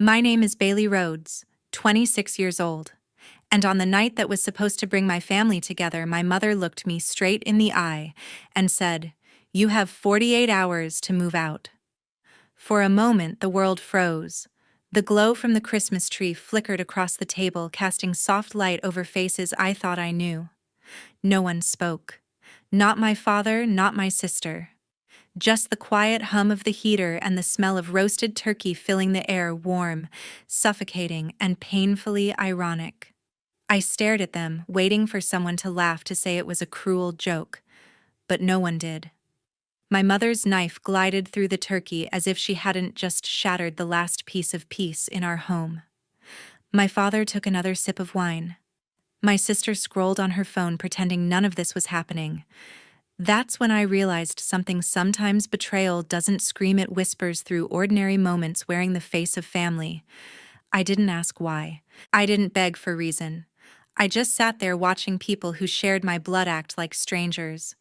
My name is Bailey Rhodes, 26 years old, and on the night that was supposed to bring my family together, my mother looked me straight in the eye and said, "You have 48 hours to move out." For a moment, the world froze. The glow from the Christmas tree flickered across the table, casting soft light over faces I thought I knew. No one spoke. Not my father, not my sister. Just the quiet hum of the heater and the smell of roasted turkey filling the air, warm, suffocating, and painfully ironic. I stared at them, waiting for someone to laugh to say it was a cruel joke, but no one did. My mother's knife glided through the turkey as if she hadn't just shattered the last piece of peace in our home. My father took another sip of wine. My sister scrolled on her phone, pretending none of this was happening. That's when I realized something. Sometimes betrayal doesn't scream, it whispers through ordinary moments, wearing the face of family. I didn't ask why. I didn't beg for reason. I just sat there watching people who shared my blood act like strangers.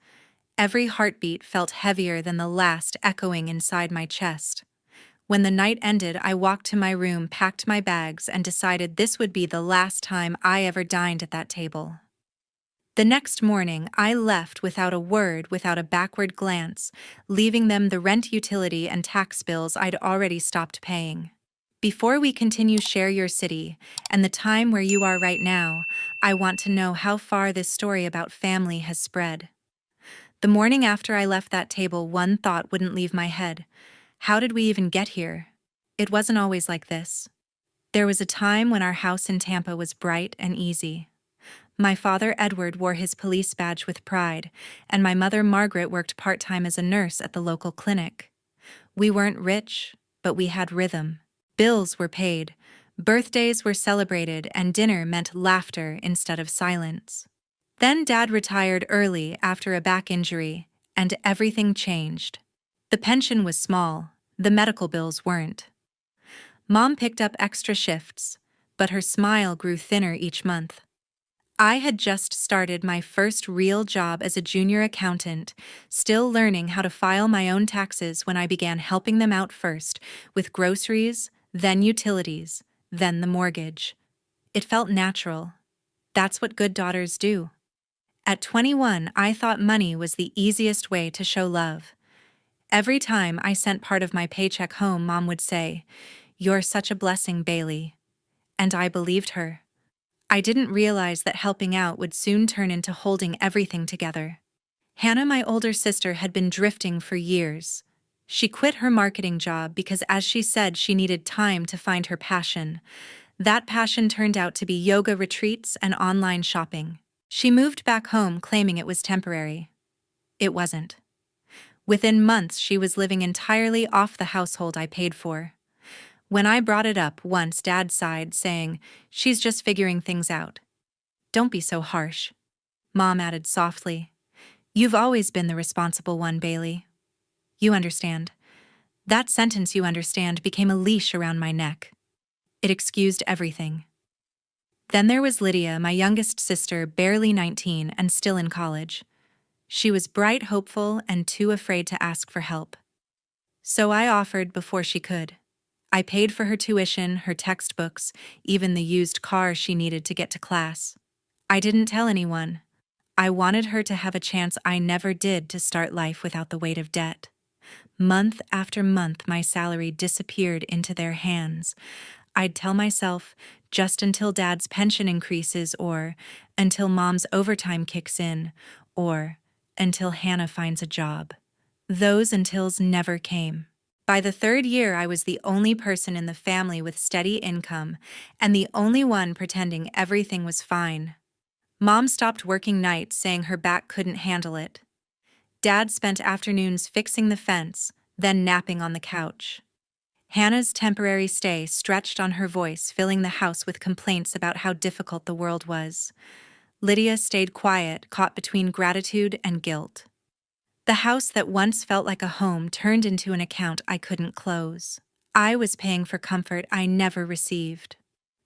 Every heartbeat felt heavier than the last, echoing inside my chest. When the night ended, I walked to my room, packed my bags, and decided this would be the last time I ever dined at that table. The next morning, I left without a word, without a backward glance, leaving them the rent, utility, and tax bills I'd already stopped paying. Before we continue, share your city and the time where you are right now. I want to know how far this story about family has spread. The morning after I left that table, one thought wouldn't leave my head. How did we even get here? It wasn't always like this. There was a time when our house in Tampa was bright and easy. My father, Edward, wore his police badge with pride, and my mother, Margaret, worked part-time as a nurse at the local clinic. We weren't rich, but we had rhythm. Bills were paid, birthdays were celebrated, and dinner meant laughter instead of silence. Then Dad retired early after a back injury, and everything changed. The pension was small, the medical bills weren't. Mom picked up extra shifts, but her smile grew thinner each month. I had just started my first real job as a junior accountant, still learning how to file my own taxes when I began helping them out, first with groceries, then utilities, then the mortgage. It felt natural. That's what good daughters do. At 21, I thought money was the easiest way to show love. Every time I sent part of my paycheck home, Mom would say, "You're such a blessing, Bailey." And I believed her. I didn't realize that helping out would soon turn into holding everything together. Hannah, my older sister, had been drifting for years. She quit her marketing job because, as she said, she needed time to find her passion. That passion turned out to be yoga retreats and online shopping. She moved back home, claiming it was temporary. It wasn't. Within months, she was living entirely off the household I paid for. When I brought it up once, Dad sighed, saying, "She's just figuring things out." "Don't be so harsh," Mom added softly. "You've always been the responsible one, Bailey. You understand." That sentence, "you understand," became a leash around my neck. It excused everything. Then there was Lydia, my youngest sister, barely 19 and still in college. She was bright, hopeful, and too afraid to ask for help. So I offered before she could. I paid for her tuition, her textbooks, even the used car she needed to get to class. I didn't tell anyone. I wanted her to have a chance I never did, to start life without the weight of debt. Month after month, my salary disappeared into their hands. I'd tell myself, just until Dad's pension increases, or until Mom's overtime kicks in, or until Hannah finds a job. Those untils never came. By the third year, I was the only person in the family with steady income, and the only one pretending everything was fine. Mom stopped working nights, saying her back couldn't handle it. Dad spent afternoons fixing the fence, then napping on the couch. Hannah's temporary stay stretched on her voice, filling the house with complaints about how difficult the world was. Lydia stayed quiet, caught between gratitude and guilt. The house that once felt like a home turned into an account I couldn't close. I was paying for comfort I never received.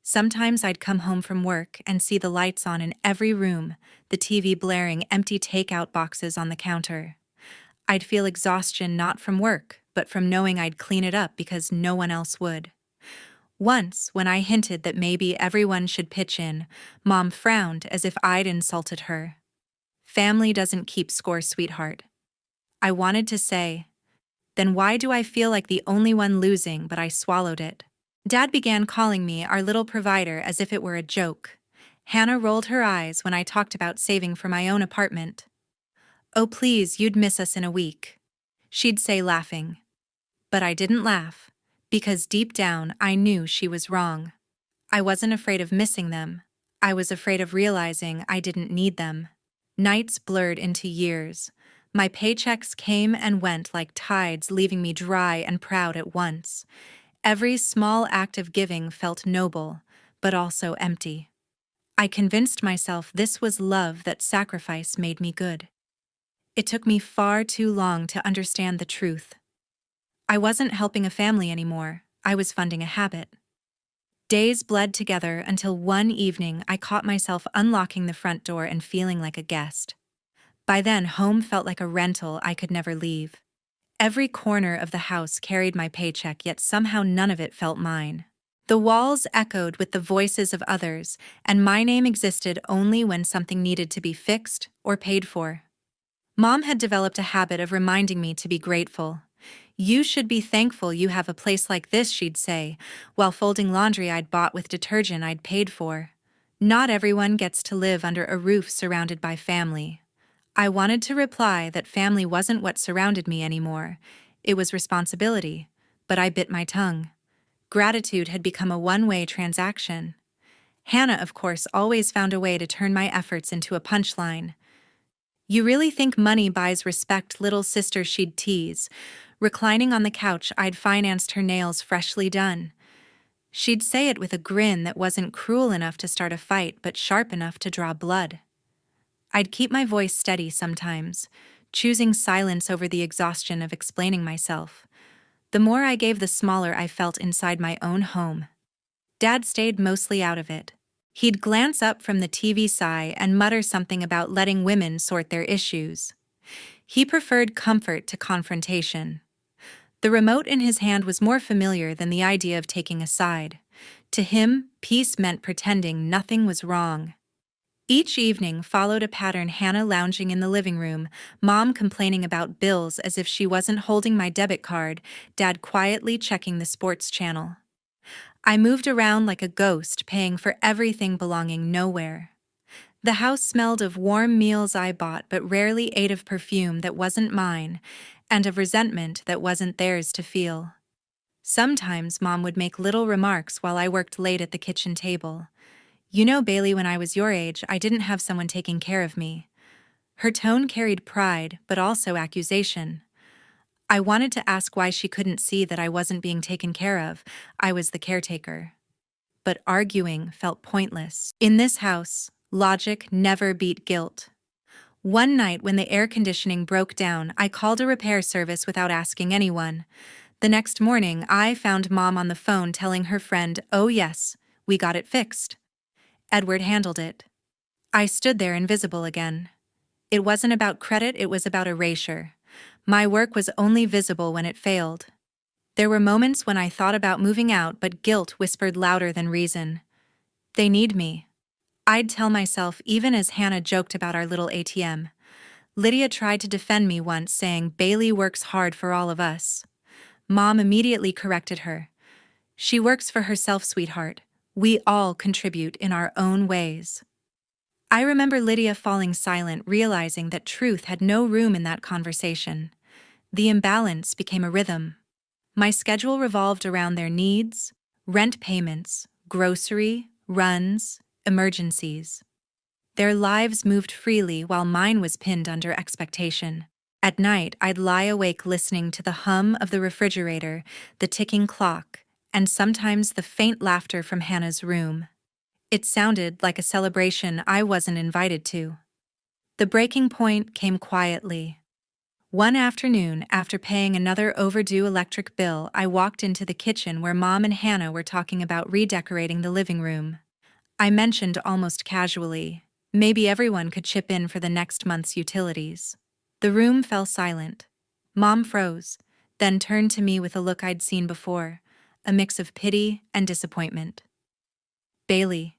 Sometimes I'd come home from work and see the lights on in every room, the TV blaring, empty takeout boxes on the counter. I'd feel exhaustion not from work, but from knowing I'd clean it up because no one else would. Once, when I hinted that maybe everyone should pitch in, Mom frowned as if I'd insulted her. Family doesn't keep score, sweetheart. I wanted to say, then why do I feel like the only one losing, but I swallowed it. Dad began calling me our little provider as if it were a joke. Hannah rolled her eyes when I talked about saving for my own apartment. Oh please, you'd miss us in a week, she'd say, laughing. But I didn't laugh, because deep down I knew she was wrong. I wasn't afraid of missing them. I was afraid of realizing I didn't need them. Nights blurred into years. My paychecks came and went like tides, leaving me dry and proud at once. Every small act of giving felt noble, but also empty. I convinced myself this was love, that sacrifice made me good. It took me far too long to understand the truth. I wasn't helping a family anymore, I was funding a habit. Days bled together until one evening I caught myself unlocking the front door and feeling like a guest. By then, home felt like a rental I could never leave. Every corner of the house carried my paycheck, yet somehow none of it felt mine. The walls echoed with the voices of others, and my name existed only when something needed to be fixed or paid for. Mom had developed a habit of reminding me to be grateful. You should be thankful you have a place like this, she'd say, while folding laundry I'd bought with detergent I'd paid for. Not everyone gets to live under a roof surrounded by family. I wanted to reply that family wasn't what surrounded me anymore. It was responsibility, but I bit my tongue. Gratitude had become a one-way transaction. Hannah, of course, always found a way to turn my efforts into a punchline. You really think money buys respect, little sister, she'd tease. Reclining on the couch, I'd financed her nails freshly done. She'd say it with a grin that wasn't cruel enough to start a fight, but sharp enough to draw blood. I'd keep my voice steady sometimes, choosing silence over the exhaustion of explaining myself. The more I gave, the smaller I felt inside my own home. Dad stayed mostly out of it. He'd glance up from the TV, sigh, and mutter something about letting women sort their issues. He preferred comfort to confrontation. The remote in his hand was more familiar than the idea of taking a side. To him, peace meant pretending nothing was wrong. Each evening followed a pattern: Hannah lounging in the living room, Mom complaining about bills as if she wasn't holding my debit card, Dad quietly checking the sports channel. I moved around like a ghost, paying for everything, belonging nowhere. The house smelled of warm meals I bought but rarely ate, of perfume that wasn't mine, and of resentment that wasn't theirs to feel. Sometimes Mom would make little remarks while I worked late at the kitchen table. You know, Bailey, when I was your age, I didn't have someone taking care of me. Her tone carried pride, but also accusation. I wanted to ask why she couldn't see that I wasn't being taken care of. I was the caretaker. But arguing felt pointless. In this house, logic never beat guilt. One night when the air conditioning broke down, I called a repair service without asking anyone. The next morning, I found Mom on the phone telling her friend, "Oh yes, we got it fixed. Edward handled it." I stood there invisible again. It wasn't about credit, it was about erasure. My work was only visible when it failed. There were moments when I thought about moving out, but guilt whispered louder than reason. They need me. I'd tell myself, even as Hannah joked about our little ATM. Lydia tried to defend me once, saying, "Bailey works hard for all of us." Mom immediately corrected her. "She works for herself, sweetheart. We all contribute in our own ways." I remember Lydia falling silent, realizing that truth had no room in that conversation. The imbalance became a rhythm. My schedule revolved around their needs: rent payments, grocery, runs, emergencies. Their lives moved freely while mine was pinned under expectation. At night, I'd lie awake listening to the hum of the refrigerator, the ticking clock, and sometimes the faint laughter from Hannah's room. It sounded like a celebration I wasn't invited to. The breaking point came quietly. One afternoon, after paying another overdue electric bill, I walked into the kitchen where Mom and Hannah were talking about redecorating the living room. I mentioned almost casually, maybe everyone could chip in for the next month's utilities. The room fell silent. Mom froze, then turned to me with a look I'd seen before, a mix of pity and disappointment. Bailey,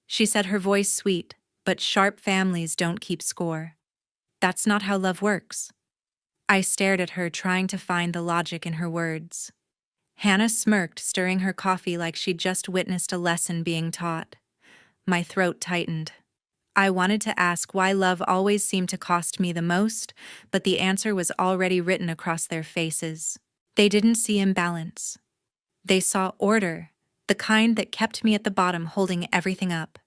she said, her voice sweet, but sharp. Families don't keep score. That's not how love works. I stared at her, trying to find the logic in her words. Hannah smirked, stirring her coffee like she'd just witnessed a lesson being taught. My throat tightened. I wanted to ask why love always seemed to cost me the most, but the answer was already written across their faces. They didn't see imbalance. They saw order, the kind that kept me at the bottom, holding everything up.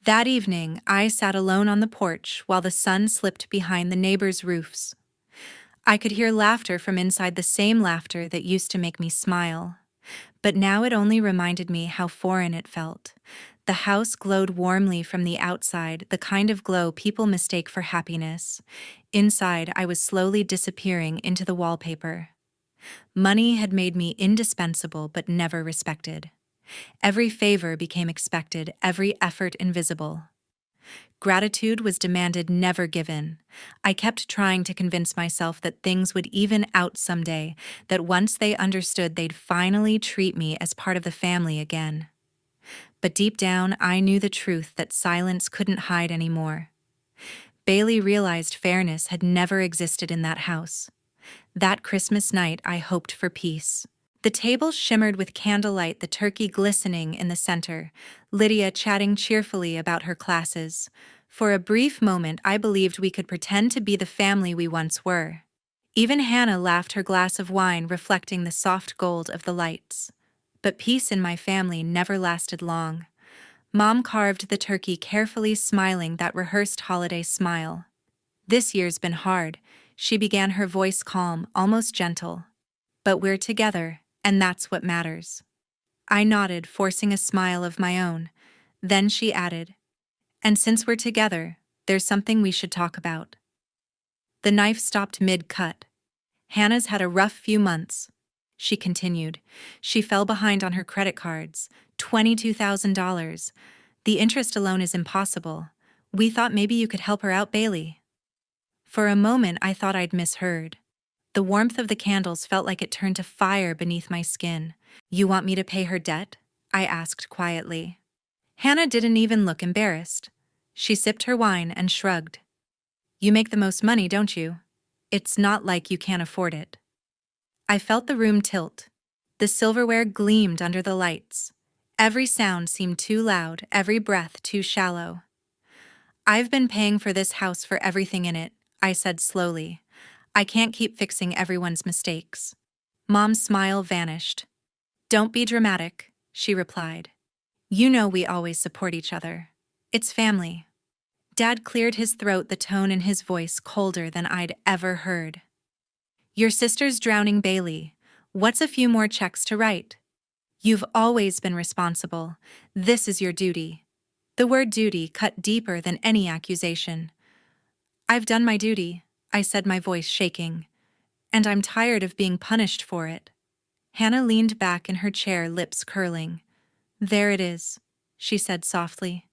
That evening, I sat alone on the porch while the sun slipped behind the neighbors' roofs. I could hear laughter from inside, the same laughter that used to make me smile. But now it only reminded me how foreign it felt. The house glowed warmly from the outside, the kind of glow people mistake for happiness. Inside, I was slowly disappearing into the wallpaper. Money had made me indispensable but never respected. Every favor became expected, every effort invisible. Gratitude was demanded, never given. I kept trying to convince myself that things would even out someday, that once they understood, they'd finally treat me as part of the family again. But deep down, I knew the truth that silence couldn't hide anymore. Bailey realized fairness had never existed in that house. That Christmas night, I hoped for peace. The table shimmered with candlelight, the turkey glistening in the center, Lydia chatting cheerfully about her classes. For a brief moment, I believed we could pretend to be the family we once were. Even Hannah laughed, her glass of wine reflecting the soft gold of the lights. But peace in my family never lasted long. Mom carved the turkey carefully, smiling that rehearsed holiday smile. "This year's been hard," she began, her voice calm, almost gentle. "But we're together, and that's what matters." I nodded, forcing a smile of my own. Then she added, "And since we're together, there's something we should talk about." The knife stopped mid-cut. "Hannah's had a rough few months," she continued. "She fell behind on her credit cards, $22,000. The interest alone is impossible. We thought maybe you could help her out, Bailey." For a moment, I thought I'd misheard. The warmth of the candles felt like it turned to fire beneath my skin. "You want me to pay her debt?" I asked quietly. Hannah didn't even look embarrassed. She sipped her wine and shrugged. "You make the most money, don't you? It's not like you can't afford it." I felt the room tilt. The silverware gleamed under the lights. Every sound seemed too loud, every breath too shallow. "I've been paying for this house, for everything in it," I said slowly. "I can't keep fixing everyone's mistakes." Mom's smile vanished. "Don't be dramatic," she replied. "You know we always support each other. It's family." Dad cleared his throat, the tone in his voice colder than I'd ever heard. "Your sister's drowning, Bailey. What's a few more checks to write? You've always been responsible. This is your duty." The word duty cut deeper than any accusation. "I've done my duty," I said, my voice shaking. "And I'm tired of being punished for it." Hannah leaned back in her chair, lips curling. "There it is," she said softly.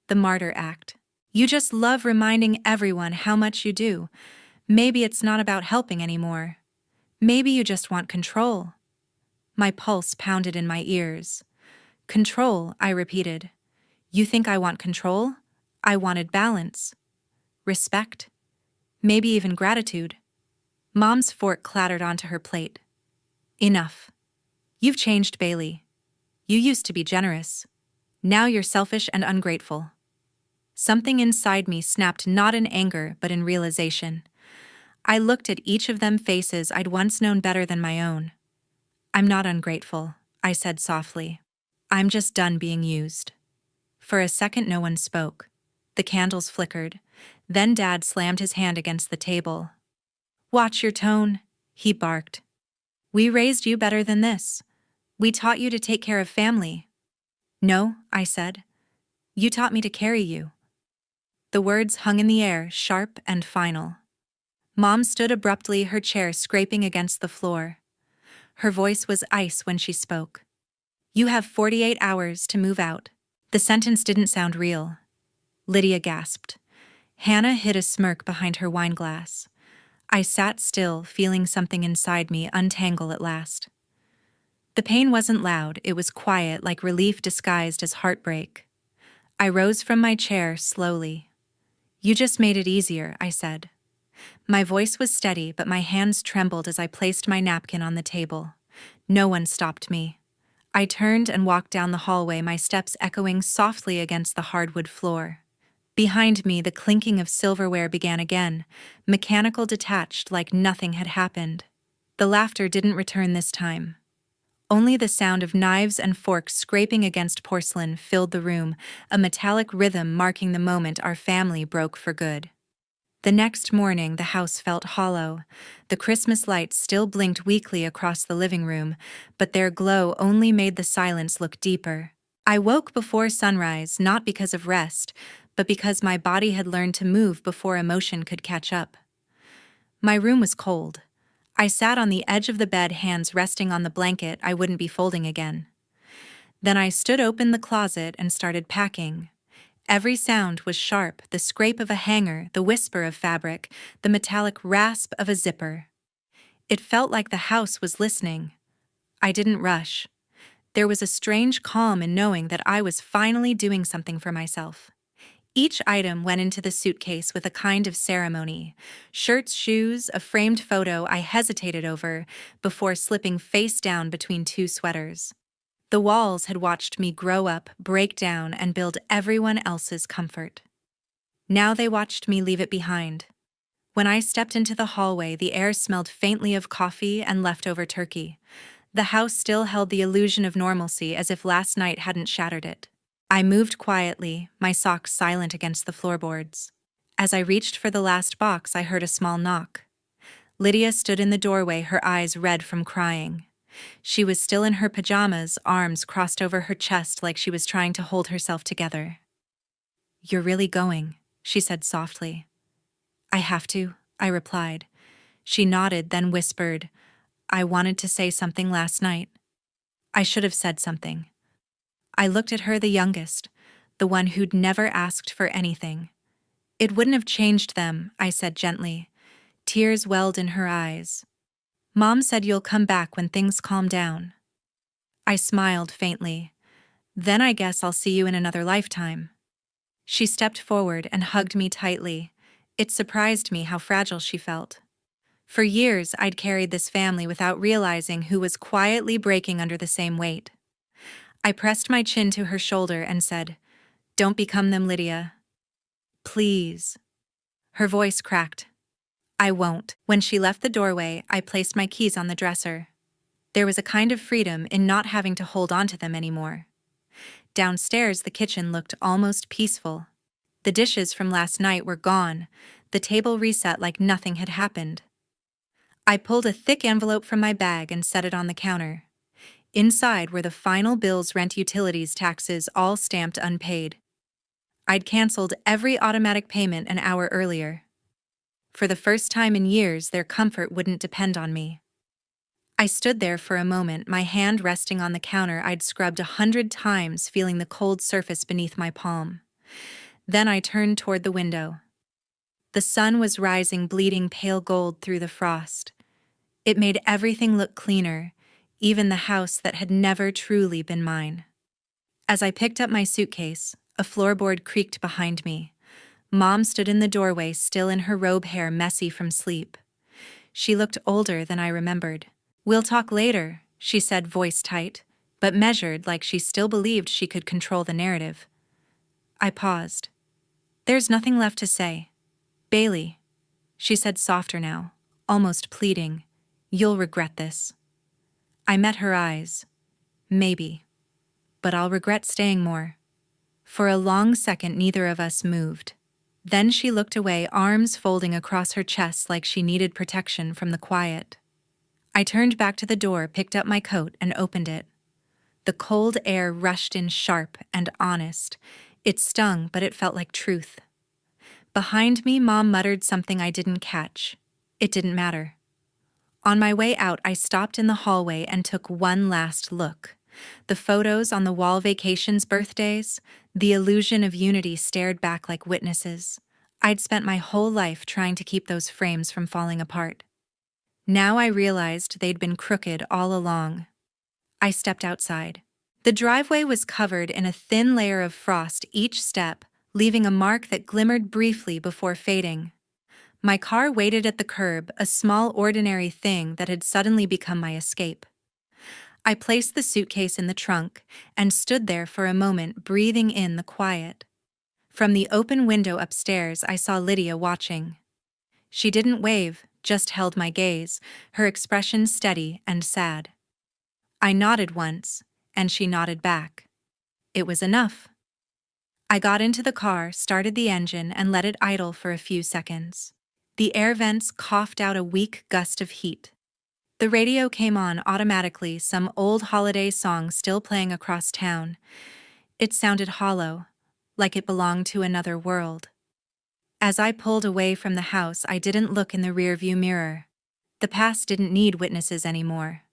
"The martyr act. You just love reminding everyone how much you do. Maybe it's not about helping anymore. Maybe you just want control." My pulse pounded in my ears. "Control," I repeated. "You think I want control? I wanted balance. Respect. Maybe even gratitude." Mom's fork clattered onto her plate. "Enough. You've changed, Bailey. You used to be generous. Now you're selfish and ungrateful." Something inside me snapped, not in anger but in realization. I looked at each of them, faces I'd once known better than my own. "I'm not ungrateful," I said softly. "I'm just done being used." For a second, no one spoke. The candles flickered. Then Dad slammed his hand against the table. "Watch your tone," he barked. "We raised you better than this. We taught you to take care of family." "No," I said. "You taught me to carry you." The words hung in the air, sharp and final. Mom stood abruptly, her chair scraping against the floor. Her voice was ice when she spoke. "You have 48 hours to move out." The sentence didn't sound real. Lydia gasped. Hannah hid a smirk behind her wineglass. I sat still, feeling something inside me untangle at last. The pain wasn't loud, it was quiet, like relief disguised as heartbreak. I rose from my chair slowly. "You just made it easier," I said. My voice was steady, but my hands trembled as I placed my napkin on the table. No one stopped me. I turned and walked down the hallway, my steps echoing softly against the hardwood floor. Behind me, the clinking of silverware began again, mechanical, detached, like nothing had happened. The laughter didn't return this time. Only the sound of knives and forks scraping against porcelain filled the room, a metallic rhythm marking the moment our family broke for good. The next morning, the house felt hollow. The Christmas lights still blinked weakly across the living room, but their glow only made the silence look deeper. I woke before sunrise, not because of rest, but because my body had learned to move before emotion could catch up. My room was cold. I sat on the edge of the bed, hands resting on the blanket I wouldn't be folding again. Then I stood open the closet and started packing. Every sound was sharp, the scrape of a hanger, the whisper of fabric, the metallic rasp of a zipper. It felt like the house was listening. I didn't rush. There was a strange calm in knowing that I was finally doing something for myself. Each item went into the suitcase with a kind of ceremony. Shirts, shoes, a framed photo I hesitated over before slipping face down between two sweaters. The walls had watched me grow up, break down, and build everyone else's comfort. Now they watched me leave it behind. When I stepped into the hallway, the air smelled faintly of coffee and leftover turkey. The house still held the illusion of normalcy, as if last night hadn't shattered it. I moved quietly, my socks silent against the floorboards. As I reached for the last box, I heard a small knock. Lydia stood in the doorway, her eyes red from crying. She was still in her pajamas, arms crossed over her chest like she was trying to hold herself together. "You're really going," she said softly. "I have to," I replied. She nodded, then whispered, "I wanted to say something last night. I should have said something." I looked at her, the youngest, the one who'd never asked for anything. "It wouldn't have changed them," I said gently. Tears welled in her eyes. "Mom said you'll come back when things calm down." I smiled faintly. "Then I guess I'll see you in another lifetime." She stepped forward and hugged me tightly. It surprised me how fragile she felt. For years, I'd carried this family without realizing who was quietly breaking under the same weight. I pressed my chin to her shoulder and said, "Don't become them, Lydia. Please." Her voice cracked. "I won't." When she left the doorway, I placed my keys on the dresser. There was a kind of freedom in not having to hold on to them anymore. Downstairs, the kitchen looked almost peaceful. The dishes from last night were gone, the table reset like nothing had happened. I pulled a thick envelope from my bag and set it on the counter. Inside were the final bills, rent, utilities, taxes, all stamped unpaid. I'd canceled every automatic payment an hour earlier. For the first time in years, their comfort wouldn't depend on me. I stood there for a moment, my hand resting on the counter I'd scrubbed 100 times, feeling the cold surface beneath my palm. Then I turned toward the window. The sun was rising, bleeding pale gold through the frost. It made everything look cleaner, even the house that had never truly been mine. As I picked up my suitcase, a floorboard creaked behind me. Mom stood in the doorway, still in her robe, hair messy from sleep. She looked older than I remembered. "We'll talk later," she said, voice tight, but measured, like she still believed she could control the narrative. I paused. "There's nothing left to say. Bailey," she said softer now, almost pleading, "you'll regret this." I met her eyes. "Maybe. But I'll regret staying more." For a long second, neither of us moved. Then she looked away, arms folding across her chest like she needed protection from the quiet. I turned back to the door, picked up my coat, and opened it. The cold air rushed in sharp and honest. It stung, but it felt like truth. Behind me, Mom muttered something I didn't catch. It didn't matter. On my way out, I stopped in the hallway and took one last look. The photos on the wall, vacations, birthdays, the illusion of unity stared back like witnesses. I'd spent my whole life trying to keep those frames from falling apart. Now I realized they'd been crooked all along. I stepped outside. The driveway was covered in a thin layer of frost each step, leaving a mark that glimmered briefly before fading. My car waited at the curb, a small ordinary thing that had suddenly become my escape. I placed the suitcase in the trunk and stood there for a moment, breathing in the quiet. From the open window upstairs, I saw Lydia watching. She didn't wave, just held my gaze, her expression steady and sad. I nodded once, and she nodded back. It was enough. I got into the car, started the engine, and let it idle for a few seconds. The air vents coughed out a weak gust of heat. The radio came on automatically, some old holiday song still playing across town. It sounded hollow, like it belonged to another world. As I pulled away from the house, I didn't look in the rearview mirror. The past didn't need witnesses anymore.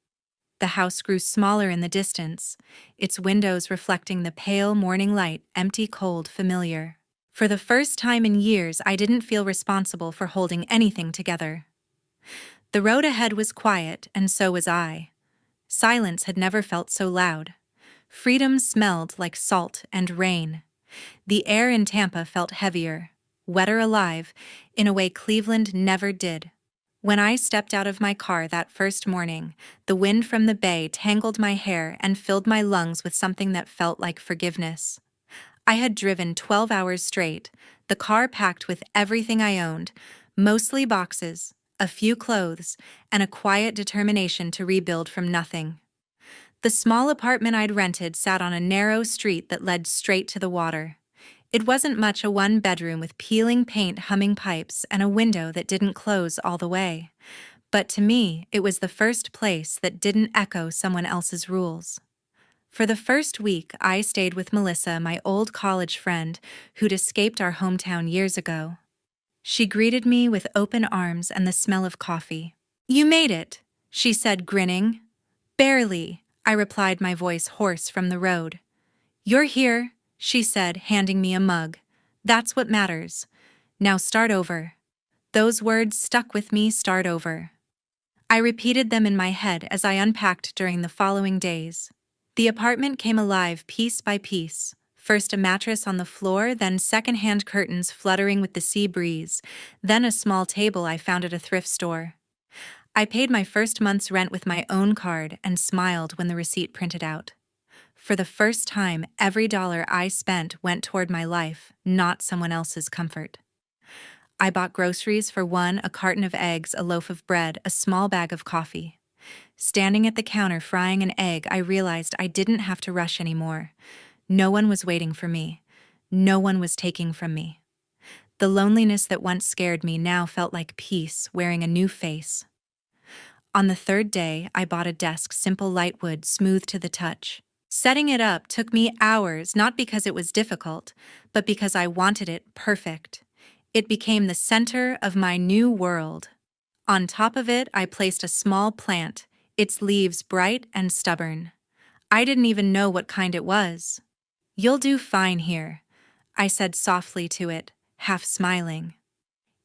The house grew smaller in the distance, its windows reflecting the pale morning light, empty, cold, familiar. For the first time in years, I didn't feel responsible for holding anything together. The road ahead was quiet, and so was I. Silence had never felt so loud. Freedom smelled like salt and rain. The air in Tampa felt heavier, wetter, alive, in a way Cleveland never did. When I stepped out of my car that first morning, the wind from the bay tangled my hair and filled my lungs with something that felt like forgiveness. I had driven 12 hours straight, the car packed with everything I owned, mostly boxes, a few clothes, and a quiet determination to rebuild from nothing. The small apartment I'd rented sat on a narrow street that led straight to the water. It wasn't much, a one-bedroom with peeling paint, humming pipes, and a window that didn't close all the way. But to me, it was the first place that didn't echo someone else's rules. For the first week, I stayed with Melissa, my old college friend, who'd escaped our hometown years ago. She greeted me with open arms and the smell of coffee. "You made it," she said, grinning. "Barely," I replied, my voice hoarse from the road. "You're here," she said, handing me a mug. "That's what matters. Now start over." Those words stuck with me, start over. I repeated them in my head as I unpacked during the following days. The apartment came alive piece by piece. First a mattress on the floor, then second-hand curtains fluttering with the sea breeze, then a small table I found at a thrift store. I paid my first month's rent with my own card and smiled when the receipt printed out. For the first time, every dollar I spent went toward my life, not someone else's comfort. I bought groceries for one, a carton of eggs, a loaf of bread, a small bag of coffee. Standing at the counter frying an egg, I realized I didn't have to rush anymore. No one was waiting for me. No one was taking from me. The loneliness that once scared me now felt like peace, wearing a new face. On the third day, I bought a desk, simple light wood, smooth to the touch. Setting it up took me hours, not because it was difficult, but because I wanted it perfect. It became the center of my new world. On top of it, I placed a small plant, its leaves bright and stubborn. I didn't even know what kind it was. "You'll do fine here," I said softly to it, half smiling.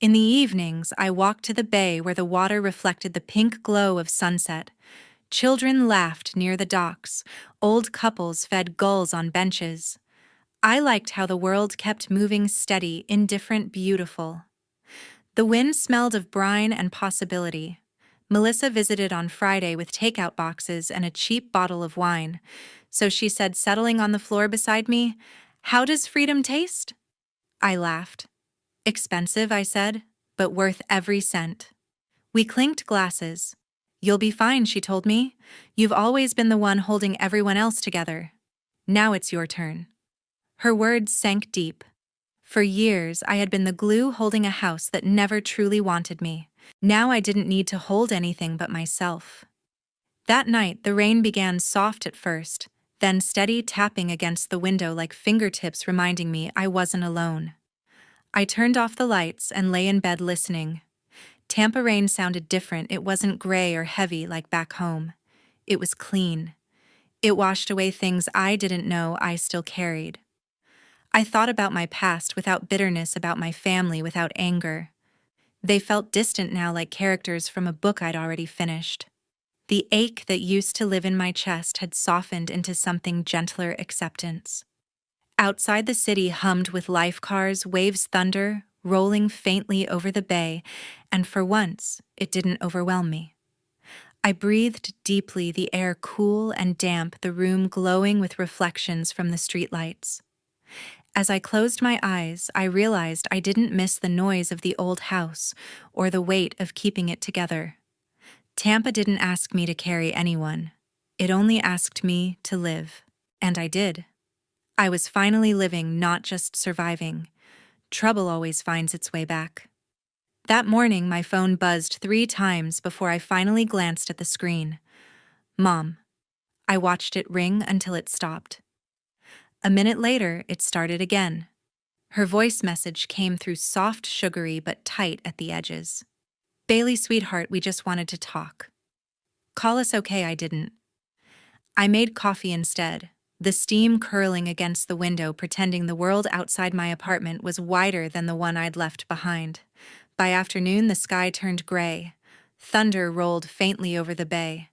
In the evenings, I walked to the bay where the water reflected the pink glow of sunset. Children laughed near the docks. Old couples fed gulls on benches. I liked how the world kept moving, steady, indifferent, beautiful. The wind smelled of brine and possibility. Melissa visited on Friday with takeout boxes and a cheap bottle of wine. So she said, settling on the floor beside me, "How does freedom taste?" I laughed. "Expensive," I said, "but worth every cent." We clinked glasses. "You'll be fine," she told me. "You've always been the one holding everyone else together. Now it's your turn." Her words sank deep. For years, I had been the glue holding a house that never truly wanted me. Now I didn't need to hold anything but myself. That night, the rain began soft at first, then steady, tapping against the window like fingertips reminding me I wasn't alone. I turned off the lights and lay in bed listening. Tampa rain sounded different. It wasn't gray or heavy like back home. It was clean. It washed away things I didn't know I still carried. I thought about my past without bitterness, about my family without anger. They felt distant now, like characters from a book I'd already finished. The ache that used to live in my chest had softened into something gentler acceptance. Outside the city hummed with life cars, waves thunder, rolling faintly over the bay, and for once, it didn't overwhelm me. I breathed deeply, the air cool and damp, the room glowing with reflections from the streetlights. As I closed my eyes, I realized I didn't miss the noise of the old house or the weight of keeping it together. Tampa didn't ask me to carry anyone. It only asked me to live. And I did. I was finally living, not just surviving. Trouble always finds its way back. That morning, my phone buzzed 3 times before I finally glanced at the screen. Mom. I watched it ring until it stopped. A minute later, it started again. Her voice message came through soft, sugary, but tight at the edges. Bailey, sweetheart, we just wanted to talk. Call us okay, I didn't. I made coffee instead, the steam curling against the window, pretending the world outside my apartment was wider than the one I'd left behind. By afternoon, the sky turned gray. Thunder rolled faintly over the bay.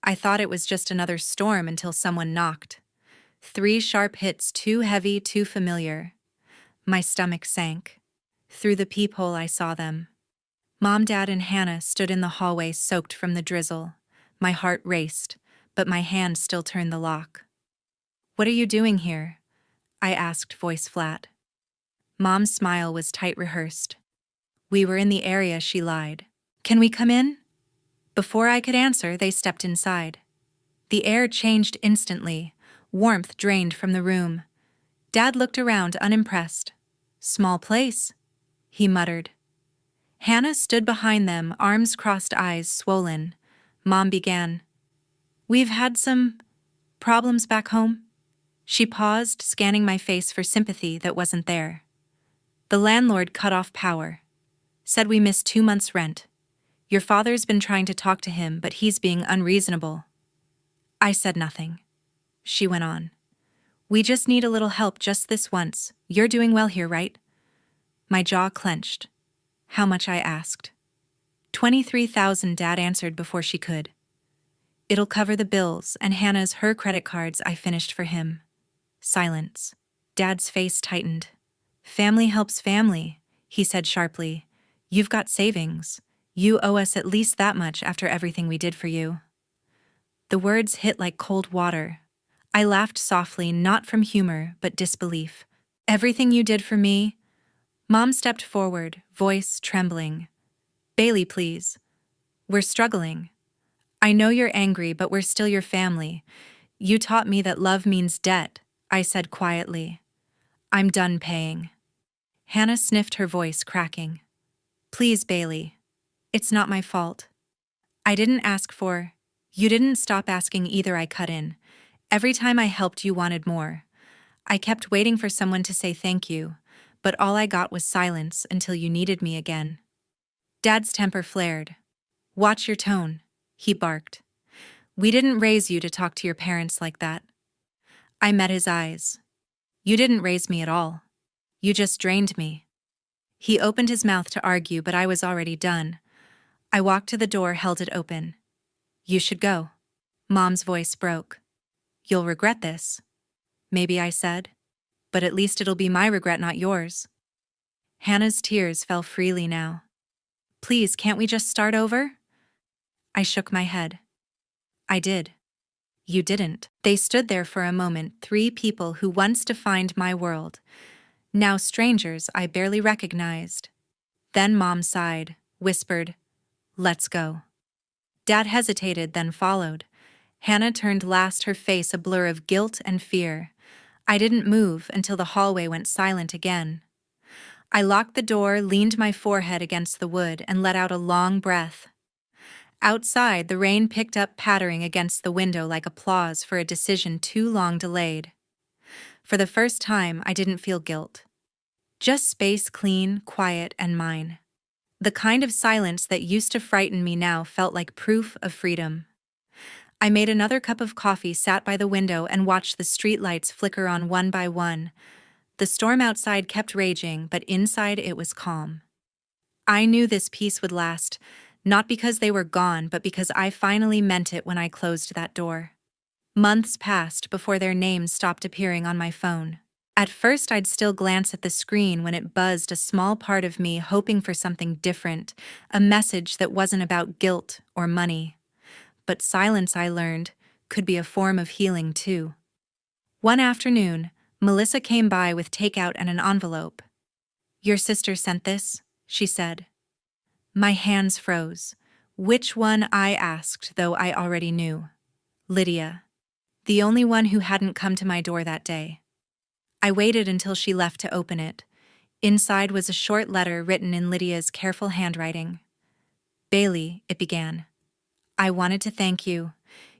I thought it was just another storm until someone knocked. 3 sharp hits, too heavy, too familiar. My stomach sank. Through the peephole, I saw them. Mom, Dad, and Hannah stood in the hallway, soaked from the drizzle. My heart raced, but my hand still turned the lock. What are you doing here? I asked, voice flat. Mom's smile was tight rehearsed. We were in the area, she lied. Can we come in? Before I could answer, they stepped inside. The air changed instantly. Warmth drained from the room. Dad looked around, unimpressed. Small place, he muttered. Hannah stood behind them, arms crossed, eyes swollen. Mom began. We've had some problems back home. She paused, scanning my face for sympathy that wasn't there. The landlord cut off power. Said we missed 2 months' rent. Your father's been trying to talk to him, but he's being unreasonable. I said nothing. She went on. We just need a little help just this once. You're doing well here, right? My jaw clenched. How much, I asked. 23,000, Dad answered before she could. It'll cover the bills, and Hannah's her credit cards, I finished for him. Silence. Dad's face tightened. Family helps family, he said sharply. You've got savings. You owe us at least that much after everything we did for you. The words hit like cold water. I laughed softly, not from humor, but disbelief. Everything you did for me? Mom stepped forward, voice trembling. Bailey, please. We're struggling. I know you're angry, but we're still your family. You taught me that love means debt, I said quietly. I'm done paying. Hannah sniffed, her voice cracking. Please, Bailey. It's not my fault. I didn't ask for. You didn't stop asking either, I cut in. Every time I helped, you wanted more. I kept waiting for someone to say thank you, but all I got was silence until you needed me again. Dad's temper flared. Watch your tone, he barked. We didn't raise you to talk to your parents like that. I met his eyes. You didn't raise me at all. You just drained me. He opened his mouth to argue, but I was already done. I walked to the door, held it open. You should go. Mom's voice broke. You'll regret this. Maybe, I said. But at least it'll be my regret, not yours. Hannah's tears fell freely now. Please, can't we just start over? I shook my head. I did. You didn't. They stood there for a moment, 3 people who once defined my world. Now strangers I barely recognized. Then Mom sighed, whispered, Let's go. Dad hesitated, then followed. Hannah turned last, her face a blur of guilt and fear. I didn't move until the hallway went silent again. I locked the door, leaned my forehead against the wood, and let out a long breath. Outside, the rain picked up, pattering against the window like applause for a decision too long delayed. For the first time, I didn't feel guilt. Just space, clean, quiet, and mine. The kind of silence that used to frighten me now felt like proof of freedom. I made another cup of coffee, sat by the window, and watched the streetlights flicker on one by one. The storm outside kept raging, but inside it was calm. I knew this peace would last, Not because they were gone, but because I finally meant it when I closed that door. Months passed before their names stopped appearing on my phone. At first, I'd still glance at the screen when it buzzed, a small part of me hoping for something different, a message that wasn't about guilt or money. But silence, I learned, could be a form of healing too. One afternoon, Melissa came by with takeout and an envelope. "Your sister sent this," she said. My hands froze. Which one, I asked, though I already knew. Lydia. The only one who hadn't come to my door that day. I waited until she left to open it. Inside was a short letter written in Lydia's careful handwriting. "Bailey," it began. "I wanted to thank you.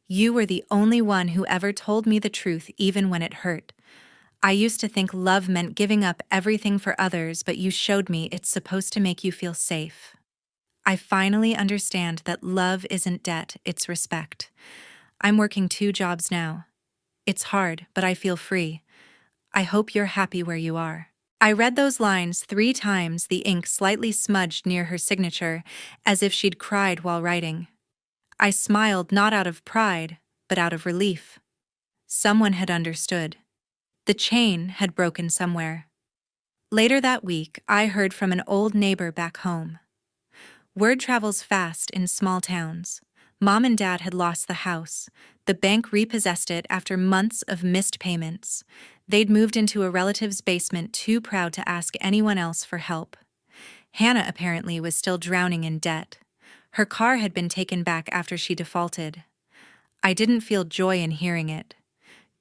You were the only one who ever told me the truth, even when it hurt. I used to think love meant giving up everything for others, but you showed me it's supposed to make you feel safe. I finally understand that love isn't debt, it's respect. I'm working 2 jobs now. It's hard, but I feel free. I hope you're happy where you are." I read those lines 3 times, the ink slightly smudged near her signature, as if she'd cried while writing. I smiled, not out of pride, but out of relief. Someone had understood. The chain had broken somewhere. Later that week, I heard from an old neighbor back home. Word travels fast in small towns. Mom and Dad had lost the house. The bank repossessed it after months of missed payments. They'd moved into a relative's basement, too proud to ask anyone else for help. Hannah apparently was still drowning in debt. Her car had been taken back after she defaulted. I didn't feel joy in hearing it.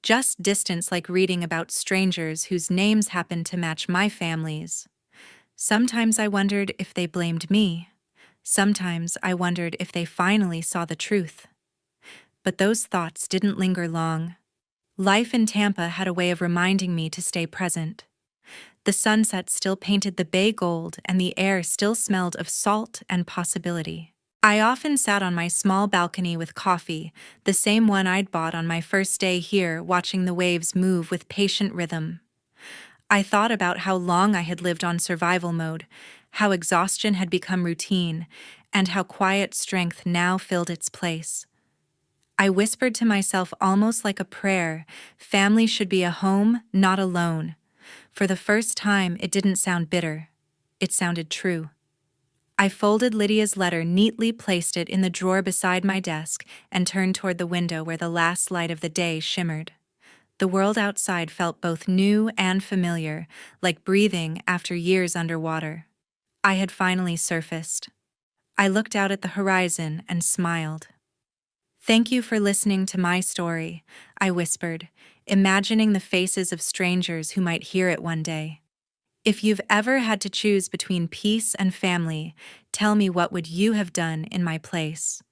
Just distance, like reading about strangers whose names happened to match my family's. Sometimes I wondered if they blamed me. Sometimes I wondered if they finally saw the truth. But those thoughts didn't linger long. Life in Tampa had a way of reminding me to stay present. The sunset still painted the bay gold, and the air still smelled of salt and possibility. I often sat on my small balcony with coffee, the same one I'd bought on my first day here, watching the waves move with patient rhythm. I thought about how long I had lived on survival mode, how exhaustion had become routine, and how quiet strength now filled its place. I whispered to myself, almost like a prayer, family should be a home, not alone. For the first time, it didn't sound bitter. It sounded true. I folded Lydia's letter, neatly placed it in the drawer beside my desk, and turned toward the window where the last light of the day shimmered. The world outside felt both new and familiar, like breathing after years underwater. I had finally surfaced. I looked out at the horizon and smiled. "Thank you for listening to my story," I whispered, imagining the faces of strangers who might hear it one day. "If you've ever had to choose between peace and family, tell me, what would you have done in my place?"